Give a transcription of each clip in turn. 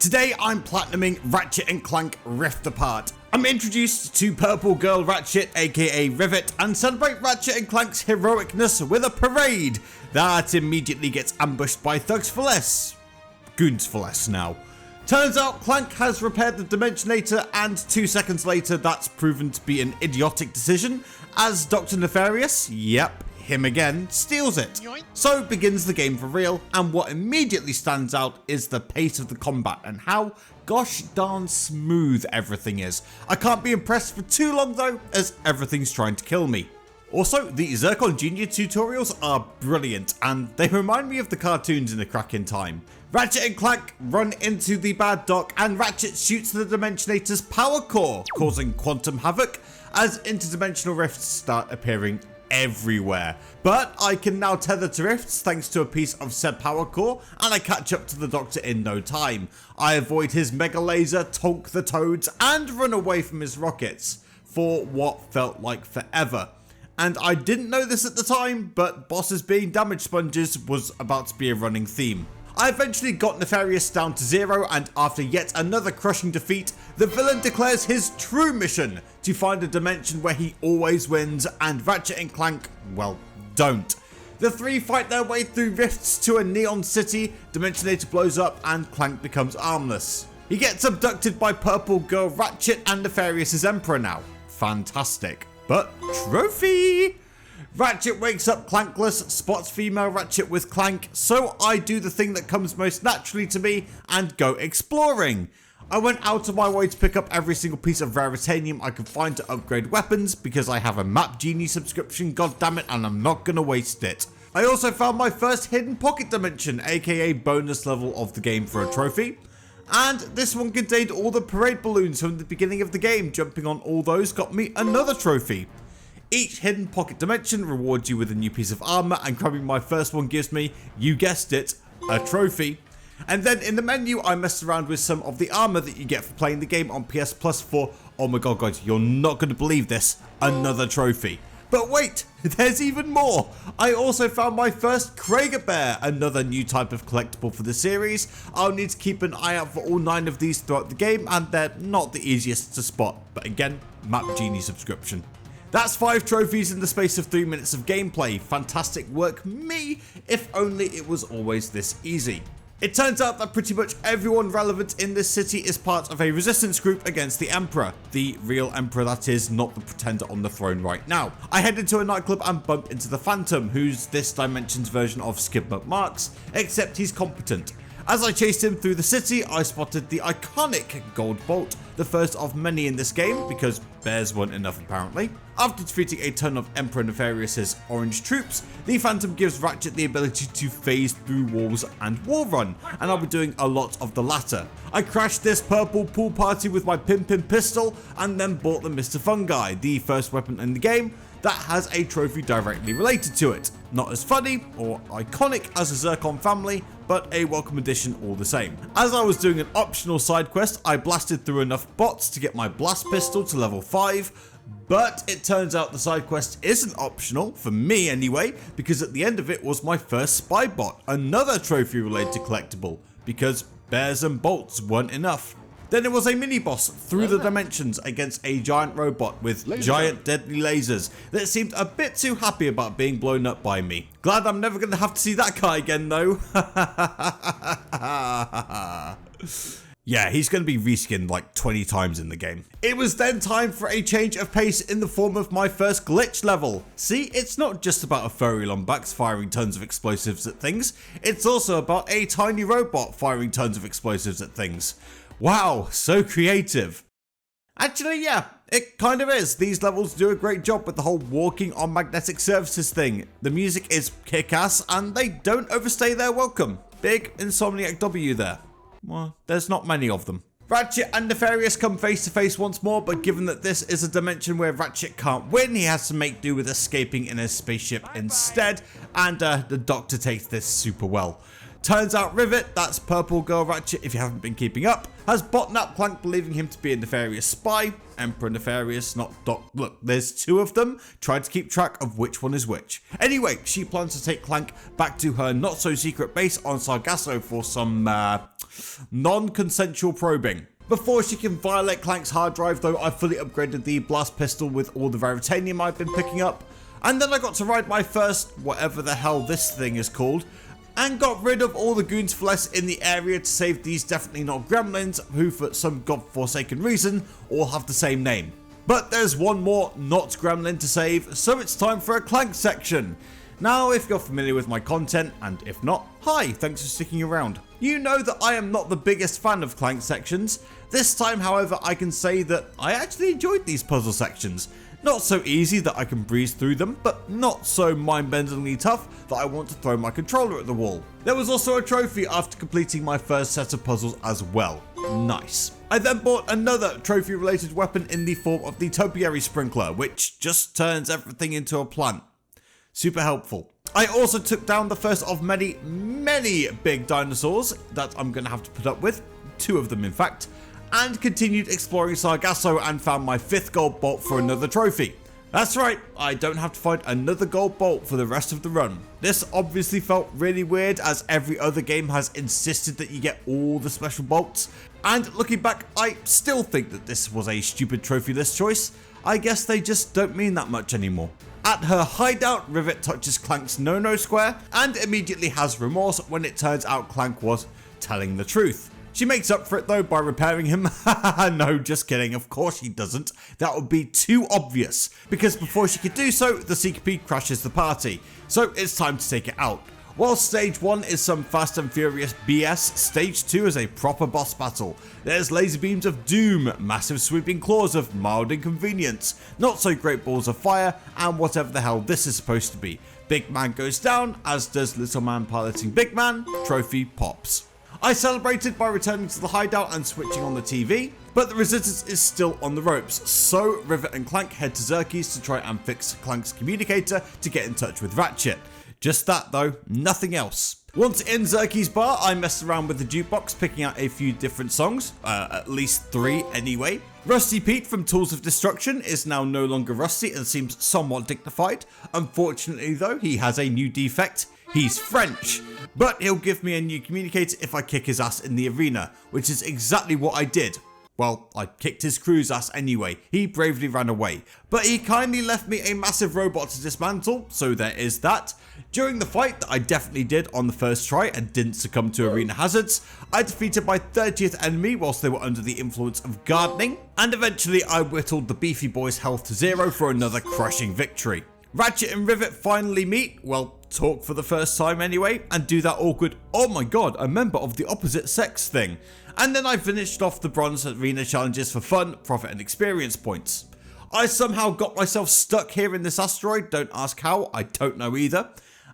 Today I'm platinuming Ratchet & Clank Rift Apart. I'm introduced to Purple Girl Ratchet aka Rivet and celebrate Ratchet & Clank's heroicness with a parade that immediately gets ambushed by thugs for less. Goons for less now. Turns out Clank has repaired the Dimensionator and 2 seconds later that's proven to be an idiotic decision as Dr. Nefarious, yep, him again, steals it. So begins the game for real, and what immediately stands out is the pace of the combat and how gosh darn smooth everything is. I can't be impressed for too long though, as everything's trying to kill me. Also, the Zircon Jr. tutorials are brilliant, and they remind me of the cartoons in a crack in time. Ratchet & Clank run into the bad dock, and Ratchet shoots the Dimensionator's power core, causing quantum havoc as interdimensional rifts start appearing everywhere. But I can now tether to rifts thanks to a piece of said power core, and I catch up to the Doctor in no time. I avoid his mega laser, tonk the toads, and run away from his rockets for what felt like forever. And I didn't know this at the time, but bosses being damage sponges was about to be a running theme. I eventually got Nefarious down to 0, and after yet another crushing defeat, the villain declares his true mission to find a dimension where he always wins, and Ratchet & Clank, well, don't. The three fight their way through rifts to a neon city, Dimensionator blows up, and Clank becomes armless. He gets abducted by Purple Girl Ratchet and Nefarious is Emperor now. Fantastic. But trophy! Ratchet wakes up Clankless, spots female Ratchet with Clank, so I do the thing that comes most naturally to me and go exploring. I went out of my way to pick up every single piece of raritanium I could find to upgrade weapons because I have a Map Genie subscription, goddammit, and I'm not gonna waste it. I also found my first hidden pocket dimension, aka bonus level of the game for a trophy. And this one contained all the parade balloons from the beginning of the game. Jumping on all those got me another trophy. Each hidden pocket dimension rewards you with a new piece of armor, and grabbing my first one gives me, you guessed it, a trophy. And then in the menu I messed around with some of the armor that you get for playing the game on PS Plus for, oh my god guys, you're not going to believe this, another trophy. But wait, there's even more! I also found my first Krager Bear, another new type of collectible for the series. I'll need to keep an eye out for all 9 of these throughout the game, and they're not the easiest to spot, but again, Map Genie subscription. That's 5 trophies in the space of 3 minutes of gameplay. Fantastic work, me, if only it was always this easy. It turns out that pretty much everyone relevant in this city is part of a resistance group against the Emperor. The real Emperor, that is, not the pretender on the throne right now. I head into a nightclub and bump into the Phantom, who's this dimension's version of Skid Marks, except he's competent. As I chased him through the city, I spotted the iconic gold bolt, the first of many in this game, because bears weren't enough apparently. After defeating a ton of Emperor Nefarious's orange troops, the Phantom gives Ratchet the ability to phase through walls and wall run, and I'll be doing a lot of the latter. I crashed this purple pool party with my Pim pistol, and then bought the Mr. Fungi, the first weapon in the game that has a trophy directly related to it. Not as funny or iconic as the Zircon family, but a welcome addition all the same. As I was doing an optional side quest, I blasted through enough bots to get my blast pistol to level 5, but it turns out the side quest isn't optional, for me anyway, because at the end of it was my first spy bot, another trophy related collectible, because bears and bolts weren't enough. Then there was a mini-boss through the dimensions against a giant robot with giant deadly lasers that seemed a bit too happy about being blown up by me. Glad I'm never going to have to see that guy again though. Yeah, he's going to be reskinned like 20 times in the game. It was then time for a change of pace in the form of my first glitch level. See, it's not just about a furry lombax firing tons of explosives at things, it's also about a tiny robot firing tons of explosives at things. Wow, so creative. Actually, yeah, it kind of is. These levels do a great job with the whole walking on magnetic surfaces thing. The music is kick-ass and they don't overstay their welcome. Big Insomniac W there. Well, there's not many of them. Ratchet and Nefarious come face to face once more, but given that this is a dimension where Ratchet can't win, he has to make do with escaping in a spaceship instead, and the Doctor takes this super well. Turns out Rivet, that's Purple Girl Ratchet if you haven't been keeping up, has botnapped Clank believing him to be a nefarious spy. Emperor Nefarious, not Doc. Look, there's 2 of them. Tried to keep track of which one is which. Anyway, she plans to take Clank back to her not so secret base on Sargasso for some Non-consensual probing. Before she can violate Clank's hard drive though, I fully upgraded the blast pistol with all the Veritanium I've been picking up, and then I got to ride my first, whatever the hell this thing is called, and got rid of all the goons for less in the area to save these definitely not gremlins who for some godforsaken reason all have the same name. But there's one more not gremlin to save, so it's time for a Clank section. Now if you're familiar with my content, and if not, hi, thanks for sticking around. You know that I am not the biggest fan of Clank sections. This time however I can say that I actually enjoyed these puzzle sections. Not so easy that I can breeze through them, but not so mind-bendingly tough that I want to throw my controller at the wall. There was also a trophy after completing my first set of puzzles as well. Nice. I then bought another trophy related weapon in the form of the topiary sprinkler, which just turns everything into a plant. Super helpful. I also took down the first of many big dinosaurs that I'm going to have to put up with, 2 of them in fact, and continued exploring Sargasso and found my 5th gold bolt for another trophy. That's right, I don't have to find another gold bolt for the rest of the run. This obviously felt really weird as every other game has insisted that you get all the special bolts, and looking back I still think that this was a stupid trophy list choice. I guess they just don't mean that much anymore. At her hideout, Rivet touches Clank's no-no square and immediately has remorse when it turns out Clank was telling the truth. She makes up for it though by repairing him. No, just kidding, of course she doesn't. That would be too obvious, because before she could do so, the CKP crashes the party, so it's time to take it out. While stage 1 is some Fast and Furious BS, stage 2 is a proper boss battle. There's laser beams of doom, massive sweeping claws of mild inconvenience, not so great balls of fire, and whatever the hell this is supposed to be. Big man goes down, as does little man piloting big man, trophy pops. I celebrated by returning to the hideout and switching on the TV, but the resistance is still on the ropes, so Rivet and Clank head to Xerxes to try and fix Clank's communicator to get in touch with Ratchet. Just that though, nothing else. Once in Xerxes' bar, I messed around with the jukebox, picking out a few different songs, at least 3 anyway. Rusty Pete from Tools of Destruction is now no longer rusty and seems somewhat dignified. Unfortunately though, he has a new defect. He's French, but he'll give me a new communicator if I kick his ass in the arena, which is exactly what I did. Well, I kicked his crew's ass anyway, he bravely ran away, but he kindly left me a massive robot to dismantle, so there is that. During the fight that I definitely did on the first try and didn't succumb to arena hazards, I defeated my 30th enemy whilst they were under the influence of gardening, and eventually I whittled the beefy boy's health to 0 for another crushing victory. Ratchet and Rivet finally meet, well, talk for the first time anyway, and do that awkward, oh my god, a member of the opposite sex thing. And then I finished off the bronze arena challenges for fun, profit and experience points. I somehow got myself stuck here in this asteroid, don't ask how, I don't know either,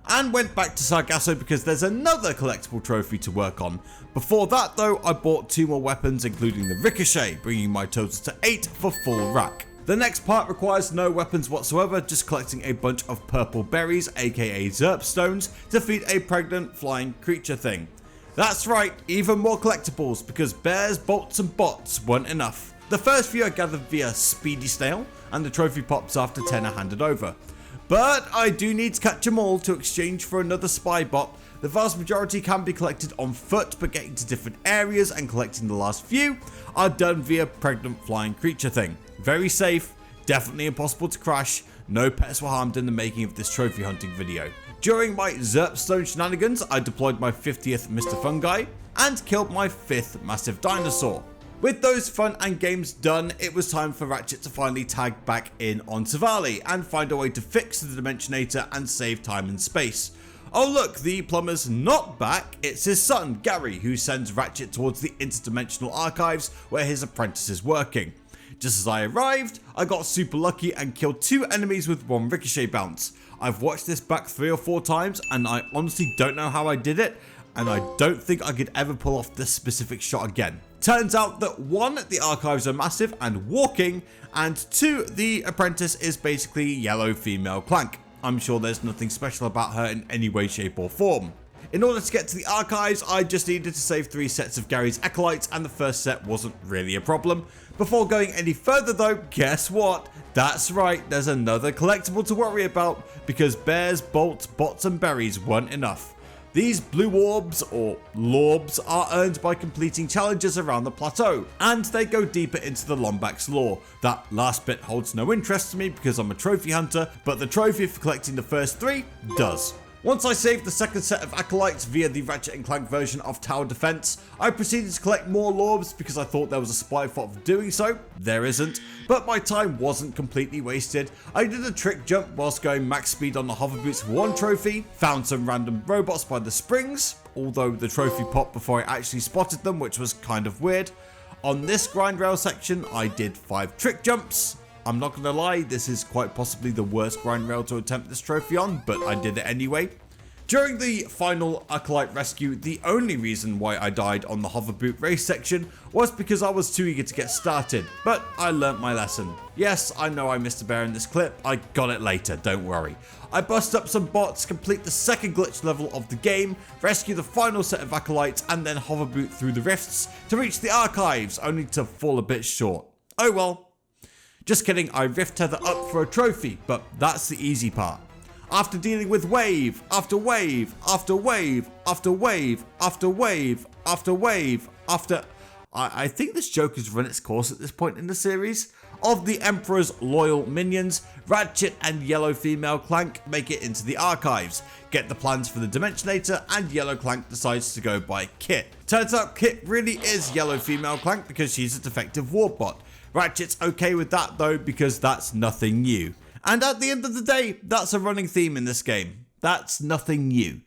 and went back to Sargasso because there's another collectible trophy to work on. Before that though, I bought 2 more weapons including the Ricochet, bringing my total to 8 for full rack. The next part requires no weapons whatsoever, just collecting a bunch of purple berries, aka Zerp stones, to feed a pregnant flying creature thing. That's right, even more collectibles, because bears, bolts and bots weren't enough. The first few I gathered via Speedy Snail, and the trophy pops after 10 are handed over. But I do need to catch them all to exchange for another spy bot. The vast majority can be collected on foot, but getting to different areas and collecting the last few are done via pregnant flying creature thing. Very safe, definitely impossible to crash, no pets were harmed in the making of this trophy hunting video. During my Zerpstone shenanigans, I deployed my 50th Mr. Fungi and killed my 5th massive dinosaur. With those fun and games done, it was time for Ratchet to finally tag back in on Savali and find a way to fix the Dimensionator and save time and space. Oh look, the plumber's not back, it's his son Gary who sends Ratchet towards the interdimensional archives where his apprentice is working. Just as I arrived, I got super lucky and killed 2 enemies with 1 ricochet bounce. I've watched this back 3 or 4 times and I honestly don't know how I did it, and I don't think I could ever pull off this specific shot again. Turns out that 1, the archives are massive and walking, and 2, the apprentice is basically yellow female Clank. I'm sure there's nothing special about her in any way, shape or form. In order to get to the archives, I just needed to save 3 sets of Gary's acolytes, and the first set wasn't really a problem. Before going any further though, guess what? That's right, there's another collectible to worry about, because bears, bolts, bots and berries weren't enough. These blue orbs, or lorbs, are earned by completing challenges around the plateau, and they go deeper into the Lombax lore. That last bit holds no interest to me because I'm a trophy hunter, but the trophy for collecting the first 3 does. Once I saved the second set of acolytes via the Ratchet & Clank version of Tower Defense, I proceeded to collect more lorbs because I thought there was a supply for doing so. There isn't, but my time wasn't completely wasted. I did a trick jump whilst going max speed on the hover boots for 1 trophy, found some random robots by the springs, although the trophy popped before I actually spotted them, which was kind of weird. On this grind rail section, I did 5 trick jumps. I'm not gonna lie, this is quite possibly the worst grind rail to attempt this trophy on, but I did it anyway. During the final Acolyte rescue, the only reason why I died on the hover boot race section was because I was too eager to get started, but I learnt my lesson. Yes, I know I missed a bear in this clip, I got it later, don't worry. I bust up some bots, complete the second glitch level of the game, rescue the final set of Acolytes, and then hover boot through the rifts to reach the archives, only to fall a bit short. Oh well. Just kidding, I rift tether up for a trophy, but that's the easy part. After dealing with wave, after wave, after wave, after wave, after wave, after wave, after... I think this joke has run its course at this point in the series. Of the Emperor's loyal minions, Ratchet and Yellow Female Clank make it into the archives, get the plans for the Dimensionator, and Yellow Clank decides to go by Kit. Turns out Kit really is Yellow Female Clank because she's a defective warp bot. Ratchet's okay with that though because that's nothing new. And at the end of the day, that's a running theme in this game. That's nothing new.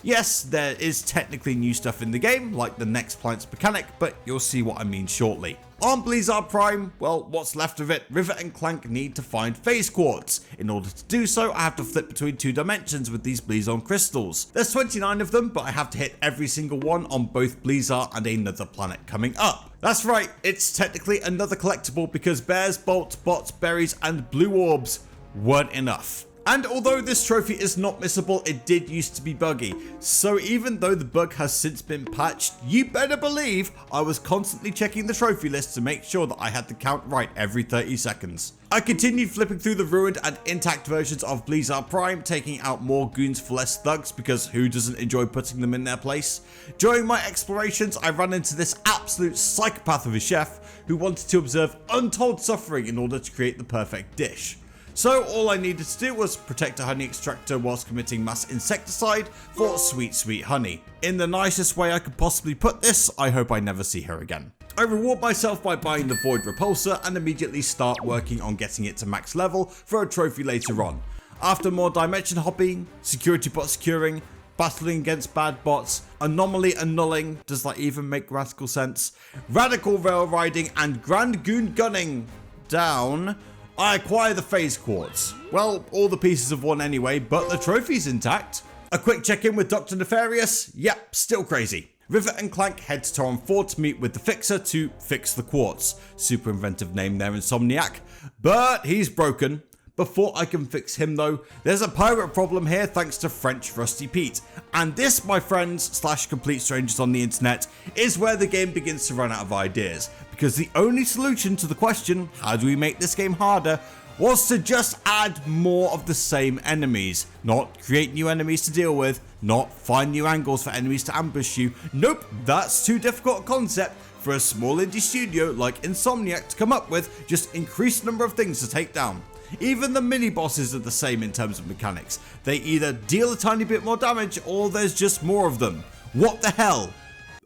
Yes, there is technically new stuff in the game, like the next planet's mechanic, but you'll see what I mean shortly. On Blizzard Prime, well, what's left of it, Rivet and Clank need to find phase quartz. In order to do so, I have to flip between 2 dimensions with these Blizzard crystals. There's 29 of them, but I have to hit every single one on both Blizzard and another planet coming up. That's right, it's technically another collectible because bears, bolts, bots, berries, and blue orbs weren't enough. And although this trophy is not missable, it did used to be buggy. So even though the bug has since been patched, you better believe I was constantly checking the trophy list to make sure that I had the count right every 30 seconds. I continued flipping through the ruined and intact versions of Blizzard Prime, taking out more goons for less thugs because who doesn't enjoy putting them in their place? During my explorations, I ran into this absolute psychopath of a chef who wanted to observe untold suffering in order to create the perfect dish. So all I needed to do was protect a honey extractor whilst committing mass insecticide for sweet, sweet honey. In the nicest way I could possibly put this, I hope I never see her again. I reward myself by buying the Void Repulsor and immediately start working on getting it to max level for a trophy later on. After more dimension hopping, security bot securing, battling against bad bots, anomaly annulling, does that even make radical sense? Radical rail riding and grand goon gunning down, I acquire the phase quartz. Well, all the pieces of one anyway, but the trophy's intact. A quick check-in with Dr. Nefarious, yep, still crazy. Rivet and Clank head to Torren 4 to meet with the Fixer to fix the quartz. Super inventive name there, Insomniac. But he's broken. Before I can fix him though, there's a pirate problem here thanks to French Rusty Pete. And this, my friends / complete strangers on the internet, is where the game begins to run out of ideas. Because the only solution to the question, how do we make this game harder, was to just add more of the same enemies. Not create new enemies to deal with, not find new angles for enemies to ambush you. Nope, that's too difficult a concept for a small indie studio like Insomniac to come up with. Just increase the number of things to take down. Even the mini bosses are the same in terms of mechanics. They either deal a tiny bit more damage or there's just more of them. What the hell?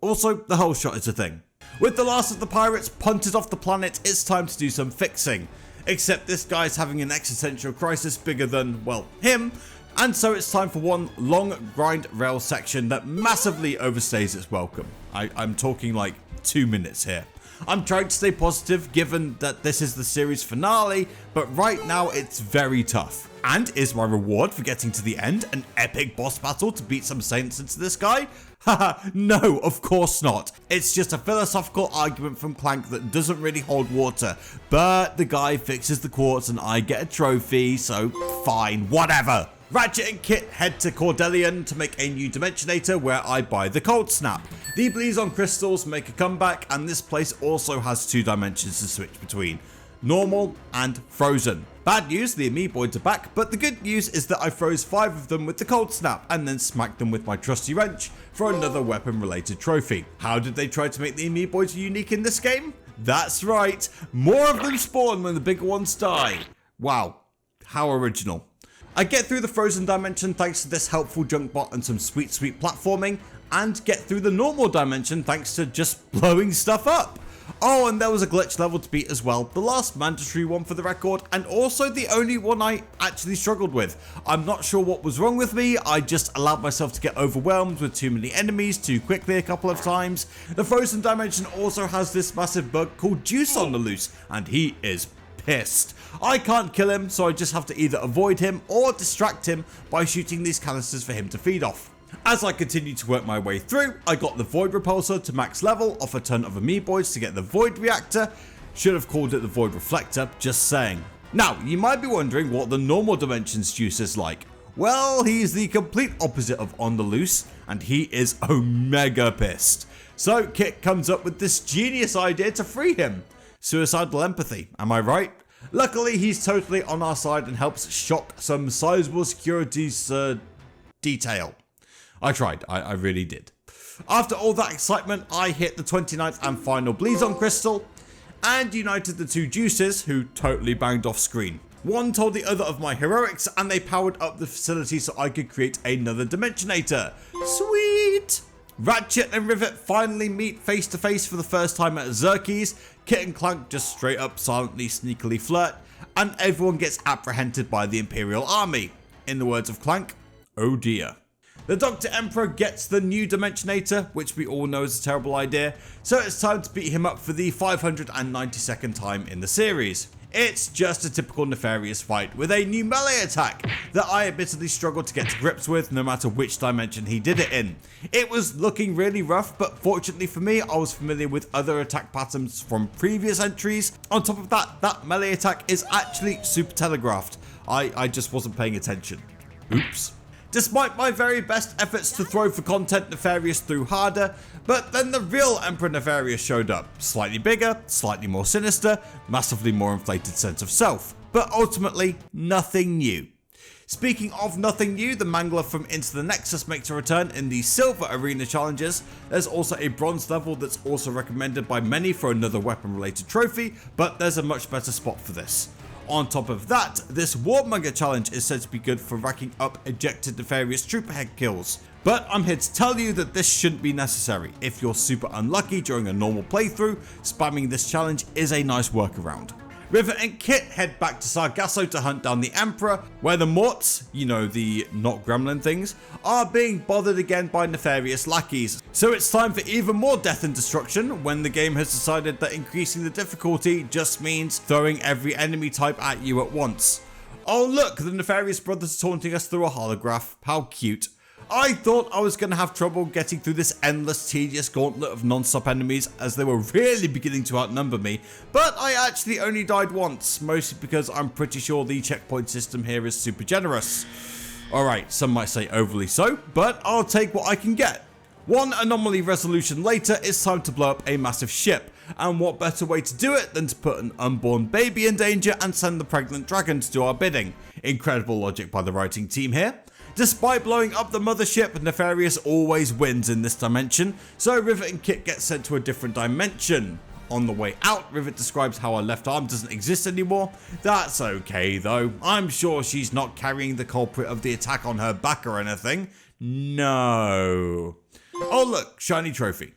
Also, the whole shot is a thing. With the last of the pirates punted off the planet, it's time to do some fixing. Except this guy's having an existential crisis bigger than, well, him. And so it's time for one long grind rail section that massively overstays its welcome. I'm talking like 2 minutes here. I'm trying to stay positive given that this is the series finale, but right now it's very tough. And is my reward for getting to the end an epic boss battle to beat some saints into this guy? Haha, no, of course not. It's just a philosophical argument from Clank that doesn't really hold water, but the guy fixes the quartz and I get a trophy, so fine, whatever. Ratchet and Kit head to Cordelian to make a new Dimensionator where I buy the Cold Snap. The Blizon crystals make a comeback and this place also has 2 dimensions to switch between. normal, and frozen. Bad news, the amoeboids are back, but the good news is that I froze 5 of them with the cold snap and then smacked them with my trusty wrench for another weapon related trophy. How did they try to make the amoeboids unique in this game? That's right, more of them spawn when the bigger ones die. Wow, how original. I get through the frozen dimension thanks to this helpful junk bot and some sweet platforming, and get through the normal dimension thanks to just blowing stuff up. Oh, and there was a glitch level to beat as well, the last mandatory one for the record, and also the only one I actually struggled with. I'm not sure what was wrong with me, I just allowed myself to get overwhelmed with too many enemies too quickly a couple of times. The frozen dimension also has this massive bug called Juice on the loose, and he is pissed. I can't kill him, so I just have to either avoid him or distract him by shooting these canisters for him to feed off. As I continued to work my way through, I got the Void Repulsor to max level off a ton of amoeboids to get the Void Reactor. Should have called it the Void Reflector, just saying. Now, you might be wondering what the normal dimensions juice is like. Well, he's the complete opposite of on the loose, and he is omega pissed. So Kit comes up with this genius idea to free him. Suicidal empathy, am I right? Luckily, he's totally on our side and helps shock some sizable security's detail. I tried, I really did. After all that excitement, I hit the 29th and final Blizon crystal and united the two juices who totally banged off screen. One told the other of my heroics and they powered up the facility so I could create another dimensionator. Sweet! Ratchet and Rivet finally meet face to face for the first time at Xerxes. Kit and Clank just straight up silently sneakily flirt and everyone gets apprehended by the Imperial Army. In the words of Clank, oh dear. The Dr. Emperor gets the new Dimensionator, which we all know is a terrible idea, so it's time to beat him up for the 592nd time in the series. It's just a typical Nefarious fight with a new melee attack that I admittedly struggled to get to grips with no matter which dimension he did it in. It was looking really rough, but fortunately for me, I was familiar with other attack patterns from previous entries. On top of that, that melee attack is actually super telegraphed. I just wasn't paying attention. Oops. Despite my very best efforts to throw for content, Nefarious threw harder, but then the real Emperor Nefarious showed up. Slightly bigger, slightly more sinister, massively more inflated sense of self, but ultimately nothing new. Speaking of nothing new, the Mangler from Into the Nexus makes a return in the Silver Arena challenges. There's also a bronze level that's also recommended by many for another weapon related trophy, but there's a much better spot for this. On top of that, this Warmonger challenge is said to be good for racking up ejected Nefarious trooper head kills. But I'm here to tell you that this shouldn't be necessary. If you're super unlucky during a normal playthrough, spamming this challenge is a nice workaround. Rivet and Kit head back to Sargasso to hunt down the Emperor, where the Morts, you know, the not gremlin things, are being bothered again by Nefarious lackeys. So it's time for even more death and destruction when the game has decided that increasing the difficulty just means throwing every enemy type at you at once. Oh look, the Nefarious brothers taunting us through a holograph, how cute. I thought I was going to have trouble getting through this endless, tedious gauntlet of non-stop enemies as they were really beginning to outnumber me, but I actually only died once, mostly because I'm pretty sure the checkpoint system here is super generous. Alright, some might say overly so, but I'll take what I can get. One anomaly resolution later, it's time to blow up a massive ship, and what better way to do it than to put an unborn baby in danger and send the pregnant dragon to do our bidding. Incredible logic by the writing team here. Despite blowing up the mothership, Nefarious always wins in this dimension, so Rivet and Kit get sent to a different dimension. On the way out, Rivet describes how her left arm doesn't exist anymore. That's okay though, I'm sure she's not carrying the culprit of the attack on her back or anything. No. Oh look, shiny trophy.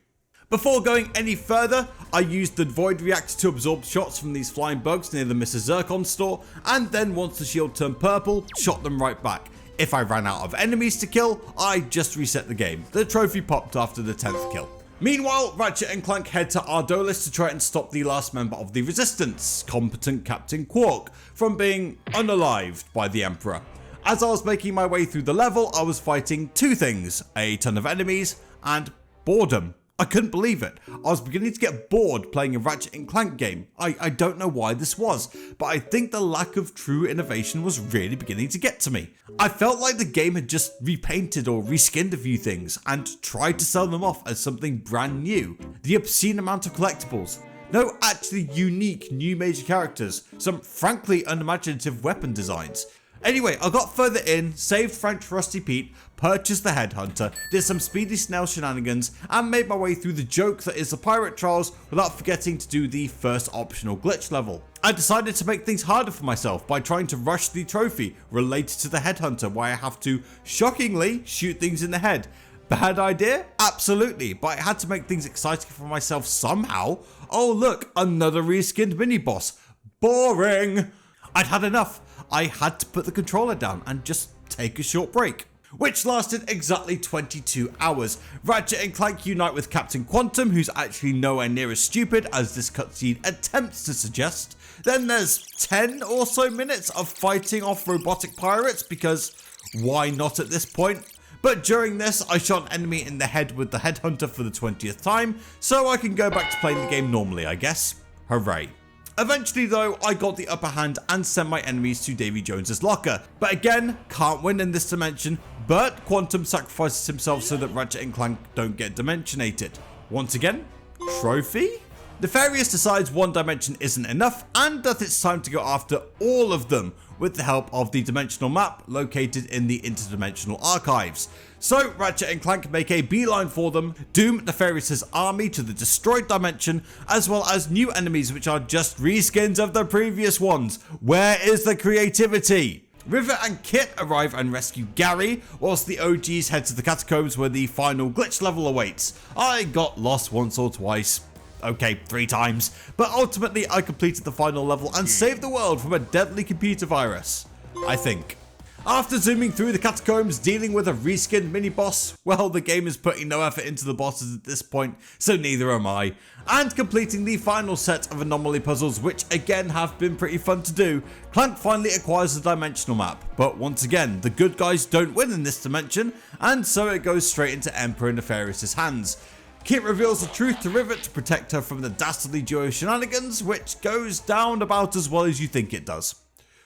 Before going any further, I used the Void Reactor to absorb shots from these flying bugs near the Mrs. Zircon store, and then once the shield turned purple, shot them right back. If I ran out of enemies to kill, I just reset the game. The trophy popped after the 10th kill. Meanwhile, Ratchet and Clank head to Ardolis to try and stop the last member of the Resistance, competent Captain Quark, from being unalived by the Emperor. As I was making my way through the level, I was fighting two things, a ton of enemies and boredom. I couldn't believe it. I was beginning to get bored playing a Ratchet and Clank game. I don't know why this was, but I think the lack of true innovation was really beginning to get to me. I felt like the game had just repainted or reskinned a few things and tried to sell them off as something brand new. The obscene amount of collectibles, No actually unique new major characters, some frankly unimaginative weapon designs. Anyway, I got further in, saved French Rusty Pete, purchased the Headhunter, did some speedy snail shenanigans, and made my way through the joke that is the Pirate Trials without forgetting to do the first optional glitch level. I decided to make things harder for myself by trying to rush the trophy related to the Headhunter, where I have to, shockingly, shoot things in the head. Bad idea? Absolutely, but I had to make things exciting for myself somehow. Oh look, another reskinned mini-boss. Boring! I'd had enough. I had to put the controller down and just take a short break, which lasted exactly 22 hours. Ratchet and Clank unite with Captain Quantum, who's actually nowhere near as stupid as this cutscene attempts to suggest. Then there's 10 or so minutes of fighting off robotic pirates, because why not at this point? But during this, I shot an enemy in the head with the Headhunter for the 20th time, so I can go back to playing the game normally, I guess. Hooray. Eventually though, I got the upper hand and sent my enemies to Davy Jones's locker. But again, can't win in this dimension, but Quantum sacrifices himself so that Ratchet and Clank don't get dimensionated. Once again, trophy? Nefarious decides one dimension isn't enough and that it's time to go after all of them with the help of the dimensional map located in the interdimensional archives. So Ratchet and Clank make a beeline for them, doom Nefarious' army to the destroyed dimension, as well as new enemies which are just reskins of the previous ones. Where is the creativity? Rivet and Kit arrive and rescue Gary, whilst the OGs head to the catacombs where the final glitch level awaits. I got lost once or twice. Okay, 3 times. But ultimately I completed the final level and saved the world from a deadly computer virus. I think. After zooming through the catacombs, dealing with a reskinned mini-boss, well, the game is putting no effort into the bosses at this point, so neither am I. And completing the final set of anomaly puzzles, which again have been pretty fun to do, Clank finally acquires the dimensional map. But once again, the good guys don't win in this dimension, and so it goes straight into Emperor Nefarious' hands. Kit reveals the truth to Rivet to protect her from the dastardly duo shenanigans, which goes down about as well as you think it does.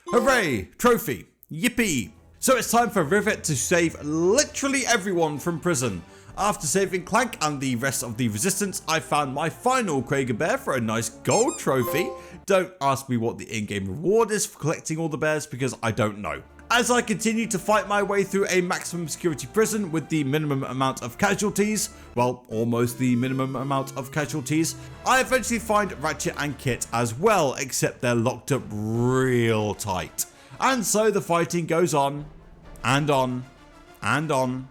Hooray! Trophy! Yippee! So it's time for Rivet to save literally everyone from prison. After saving Clank and the rest of the resistance, I found my final Krager bear for a nice gold trophy. Don't ask me what the in-game reward is for collecting all the bears, because I don't know. As I continue to fight my way through a maximum security prison with the minimum amount of casualties, well, almost the minimum amount of casualties, I eventually find Ratchet and Kit as well, except they're locked up real tight. And so the fighting goes on, and on, and on,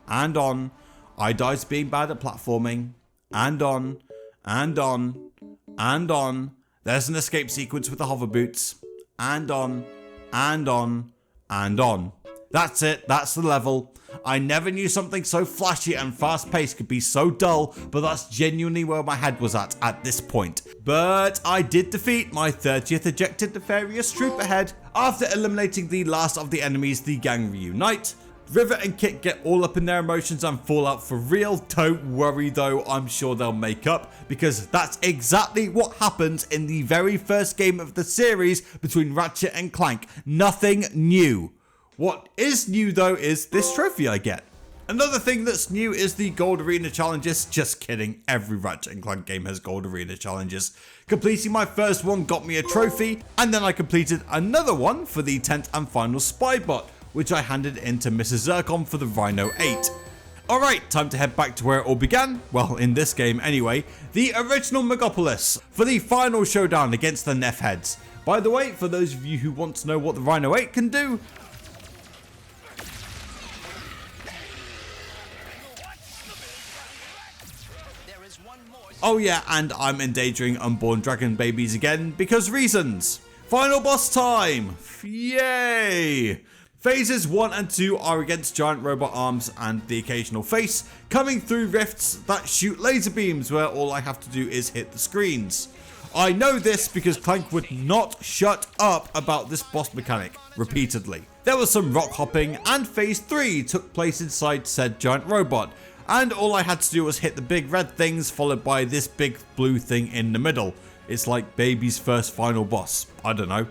and on. I die to being bad at platforming, and on, and on, and on. There's an escape sequence with the hover boots, and on, and on, and on. That's it, that's the level. I never knew something so flashy and fast paced could be so dull, but that's genuinely where my head was at this point. But I did defeat my 30th ejected Nefarious troop ahead. After eliminating the last of the enemies, the gang reunite. Rivet and Kit get all up in their emotions and fall out for real. Don't worry though, I'm sure they'll make up, because that's exactly what happens in the very first game of the series between Ratchet and Clank. Nothing new. What is new though is this trophy I get. Another thing that's new is the Gold Arena challenges. Just kidding, every Ratchet and Clank game has Gold Arena challenges. Completing my first one got me a trophy, and then I completed another one for the 10th and final spy bot, which I handed in to Mrs. Zircon for the Rhino 8. Alright, time to head back to where it all began, well in this game anyway, the original Megapolis, for the final showdown against the Nef heads. By the way, for those of you who want to know what the Rhino 8 can do, oh yeah, and I'm endangering unborn dragon babies again, because reasons. Final boss time! Yay! Phases 1 and 2 are against giant robot arms and the occasional face, coming through rifts that shoot laser beams where all I have to do is hit the screens. I know this because Clank would not shut up about this boss mechanic, repeatedly. There was some rock hopping, and phase 3 took place inside said giant robot, and all I had to do was hit the big red things followed by this big blue thing in the middle. It's like baby's first final boss, I don't know.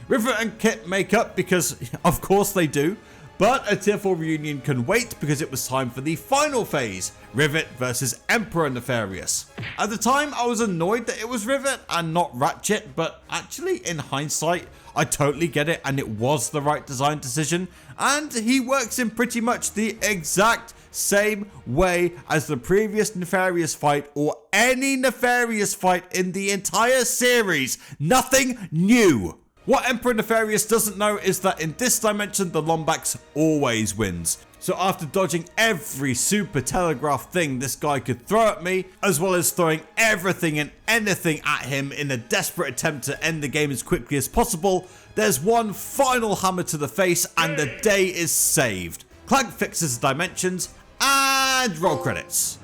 Rivet and Kit make up because of course they do, But a tier 4 reunion can wait because it was time for the final phase, Rivet versus Emperor Nefarious. At the time I was annoyed that it was Rivet and not Ratchet, but actually in hindsight I totally get it and it was the right design decision, and he works in pretty much the exact same way as the previous Nefarious fight or any Nefarious fight in the entire series. Nothing new. What Emperor Nefarious doesn't know is that in this dimension the Lombax always wins. So after dodging every super telegraph thing this guy could throw at me, as well as throwing everything and anything at him in a desperate attempt to end the game as quickly as possible, there's one final hammer to the face and the day is saved. Clank fixes the dimensions and roll credits.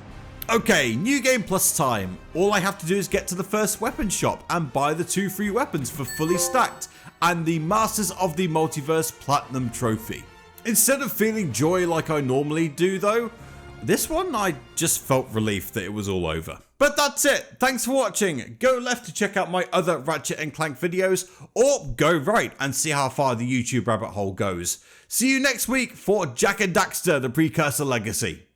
Okay, new game plus time. All I have to do is get to the first weapon shop and buy the 2 free weapons for fully stacked and the Masters of the Multiverse Platinum Trophy. Instead of feeling joy like I normally do though, this one I just felt relief that it was all over. But that's it, thanks for watching. Go left to check out my other Ratchet and Clank videos, or go right and see how far the YouTube rabbit hole goes. See you next week for Jak and Daxter, the Precursor Legacy.